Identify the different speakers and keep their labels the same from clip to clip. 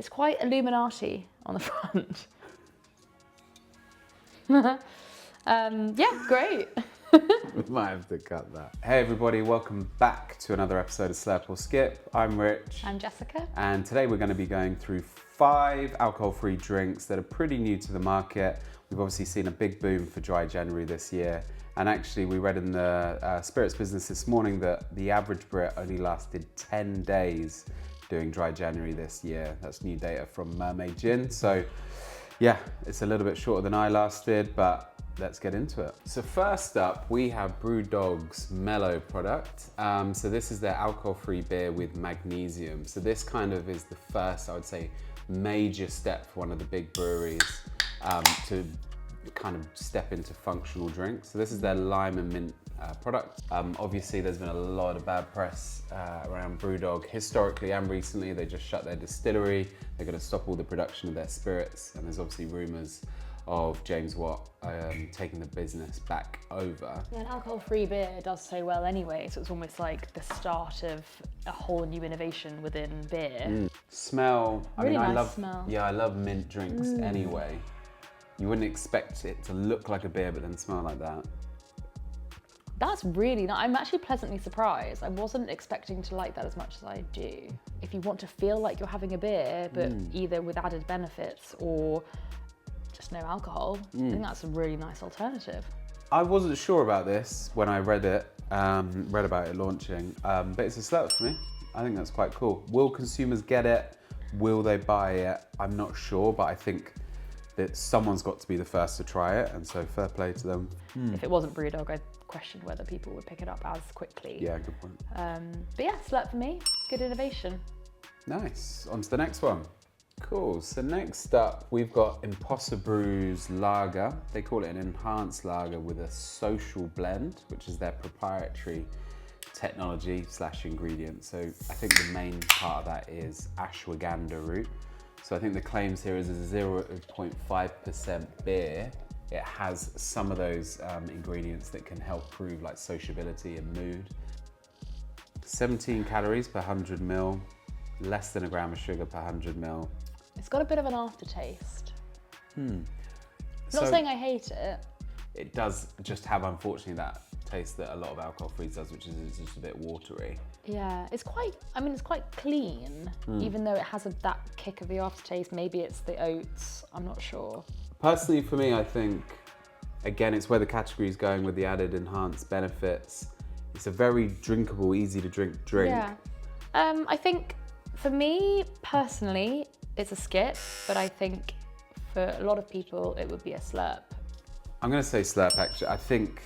Speaker 1: It's quite Illuminati on the front. Yeah, great.
Speaker 2: We might have to cut that. Hey everybody, welcome back to another episode of Slurp or Skip. I'm Rich.
Speaker 1: I'm Jessica.
Speaker 2: And today we're going to be going through 5 alcohol-free drinks that are pretty new to the market. We've obviously seen a big boom for dry January this year. And actually we read in the spirits business this morning that the average Brit only lasted 10 days doing dry January this year. That's new data from Mermaid Gin. So yeah, it's a little bit shorter than I lasted, but let's get into it. So first up, we have Brewdog's Mellow product. So this is their alcohol-free beer with magnesium. So this kind of is the first, I would say, major step for one of the big breweries to kind of step into functional drinks. So this is their lime and mint product. Obviously, there's been a lot of bad press around Brewdog historically and recently. They just shut their distillery. They're going to stop all the production of their spirits, and there's obviously rumours of James Watt taking the business back over.
Speaker 1: Yeah, an alcohol-free beer does so well anyway, so it's almost like the start of a whole new innovation within beer.
Speaker 2: Smell.
Speaker 1: Really
Speaker 2: I
Speaker 1: nice smell.
Speaker 2: Yeah, I love mint drinks anyway. You wouldn't expect it to look like a beer, but then smell like that.
Speaker 1: That's really nice. I'm actually pleasantly surprised. I wasn't expecting to like that as much as I do. If you want to feel like you're having a beer, but either with added benefits or just no alcohol, I think that's a really nice alternative.
Speaker 2: I wasn't sure about this when I read about it launching, but it's a slurp for me. I think that's quite cool. Will consumers get it? Will they buy it? I'm not sure, but I think that someone's got to be the first to try it, and so fair play to them.
Speaker 1: If it wasn't Brewdog, I'd question whether people would pick it up as quickly.
Speaker 2: Yeah, good point.
Speaker 1: But yeah, slurp for me, good innovation.
Speaker 2: Nice, on to the next one. Cool, so next up we've got Impossible Brew's Lager. They call it an enhanced lager with a social blend, which is their proprietary technology / ingredient. So I think the main part of that is ashwagandha root. So I think the claims here is a 0.5% beer. It has some of those ingredients that can help prove like sociability and mood. 17 calories per 100 ml, less than a gram of sugar per 100 ml.
Speaker 1: It's got a bit of an aftertaste. Not
Speaker 2: So
Speaker 1: saying I hate it.
Speaker 2: it does just have, unfortunately, that taste that a lot of alcohol-free does, which is just a bit watery.
Speaker 1: Yeah, it's quite clean, even though it has that kick of the aftertaste. Maybe it's the oats, I'm not sure.
Speaker 2: Personally, for me, I think, again, it's where the category is going with the added enhanced benefits. It's a very drinkable, easy to drink.
Speaker 1: Yeah. I think for me, personally, it's a skip, but I think for a lot of people, it would be a slurp.
Speaker 2: I'm going to say slurp, actually. I think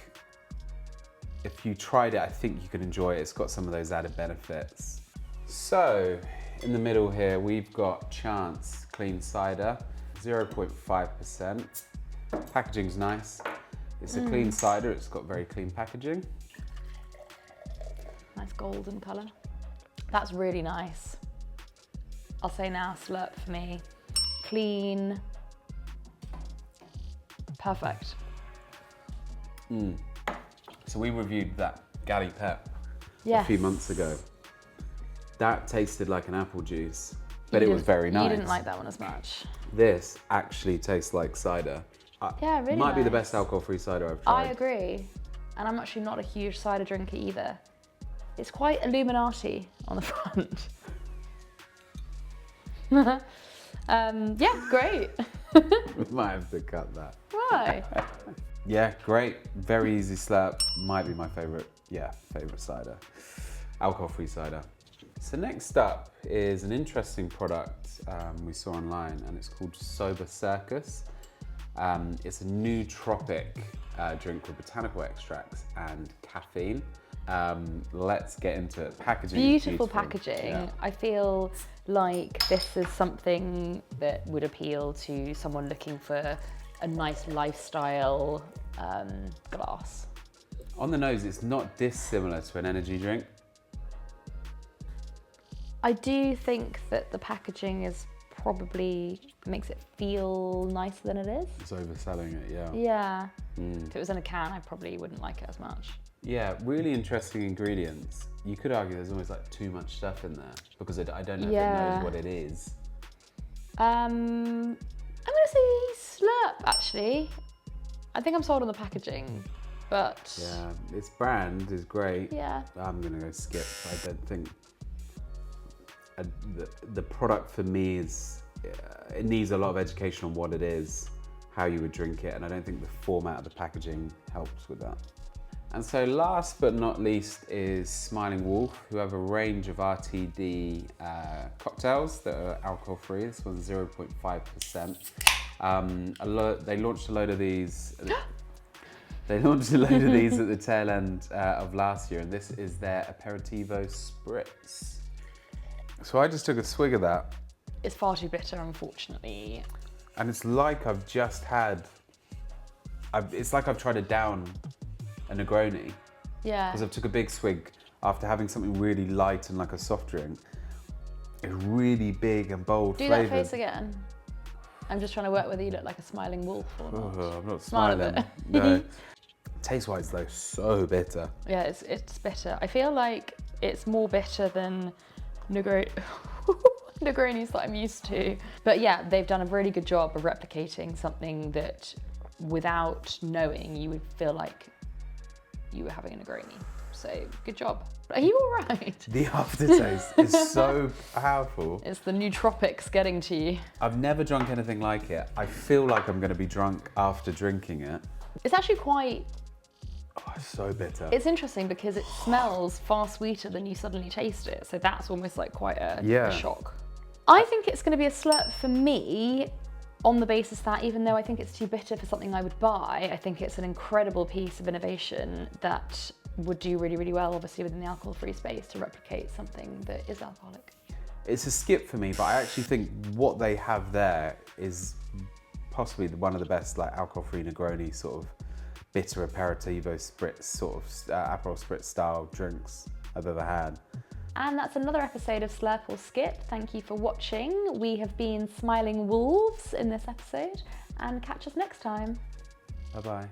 Speaker 2: if you tried it, I think you could enjoy it. It's got some of those added benefits. So, in the middle here, we've got Chance Clean Cider, 0.5%. Packaging's nice. It's a clean cider, it's got very clean packaging.
Speaker 1: Nice golden colour. That's really nice. I'll say now, slurp for me. Clean. Perfect.
Speaker 2: So we reviewed that Galley Pep
Speaker 1: Yes.
Speaker 2: a few months ago. That tasted like an apple juice, but it was very nice.
Speaker 1: You didn't like that one as much.
Speaker 2: This actually tastes like cider.
Speaker 1: Yeah, really
Speaker 2: Might be the
Speaker 1: nice.
Speaker 2: best alcohol-free cider I've tried.
Speaker 1: I agree. And I'm actually not a huge cider drinker either. It's quite Illuminati on the front. Yeah, great.
Speaker 2: We might have to cut that.
Speaker 1: Why?
Speaker 2: Yeah, great. Very easy slurp. Might be my favorite cider. Alcohol-free cider. So next up is an interesting product we saw online, and it's called Sober Circus. It's a nootropic drink with botanical extracts and caffeine. Let's get into it. Packaging.
Speaker 1: Beautiful packaging.
Speaker 2: Yeah.
Speaker 1: I feel like this is something that would appeal to someone looking for a nice lifestyle glass.
Speaker 2: On the nose, it's not dissimilar to an energy drink.
Speaker 1: I do think that the packaging is probably makes it feel nicer than it is.
Speaker 2: It's overselling it, yeah.
Speaker 1: Yeah. If it was in a can, I probably wouldn't like it as much.
Speaker 2: Yeah, really interesting ingredients. You could argue there's almost like too much stuff in there because I don't know if it knows what it is.
Speaker 1: I'm gonna say Slurp, actually. I think I'm sold on the packaging, but...
Speaker 2: Yeah, its brand is great.
Speaker 1: Yeah.
Speaker 2: I'm gonna go skip. I don't think the product for me is, it needs a lot of education on what it is, how you would drink it, and I don't think the format of the packaging helps with that. And so last but not least is Smiling Wolf, who have a range of RTD cocktails that are alcohol-free. This one's 0.5%. They launched a load of these. They launched a load of these at the tail end of last year, and this is their aperitivo spritz. So I just took a swig of that.
Speaker 1: It's far too bitter, unfortunately.
Speaker 2: And it's like I've just had, it's like I've tried to down a Negroni.
Speaker 1: Yeah.
Speaker 2: Because I took a big swig after having something really light and like a soft drink. It's really big and bold
Speaker 1: Do
Speaker 2: flavored.
Speaker 1: that face again. I'm just trying to work whether you look like a smiling wolf or not.
Speaker 2: Oh, I'm not
Speaker 1: Smile a
Speaker 2: smiling. No. Taste-wise though, so bitter.
Speaker 1: Yeah, it's bitter. I feel like it's more bitter than Negronis that I'm used to. But yeah, they've done a really good job of replicating something that without knowing you would feel like you were having a Negroni. So good job. Are you all right?
Speaker 2: The aftertaste is so powerful.
Speaker 1: It's the nootropics getting to you.
Speaker 2: I've never drunk anything like it. I feel like I'm going to be drunk after drinking it.
Speaker 1: It's actually quite...
Speaker 2: Oh, it's so bitter.
Speaker 1: It's interesting because it smells far sweeter than you suddenly taste it. So that's almost like quite a shock. I think it's going to be a Slurp for me on the basis that even though I think it's too bitter for something I would buy, I think it's an incredible piece of innovation that would do really, really well, obviously, within the alcohol-free space to replicate something that is alcoholic.
Speaker 2: It's a skip for me, but I actually think what they have there is possibly one of the best like alcohol-free Negroni sort of bitter aperitivo spritz sort of Aperol spritz style drinks I've ever had.
Speaker 1: And that's another episode of Slurp or Skip. Thank you for watching. We have been Smiling Wolves in this episode, and catch us next time.
Speaker 2: Bye-bye.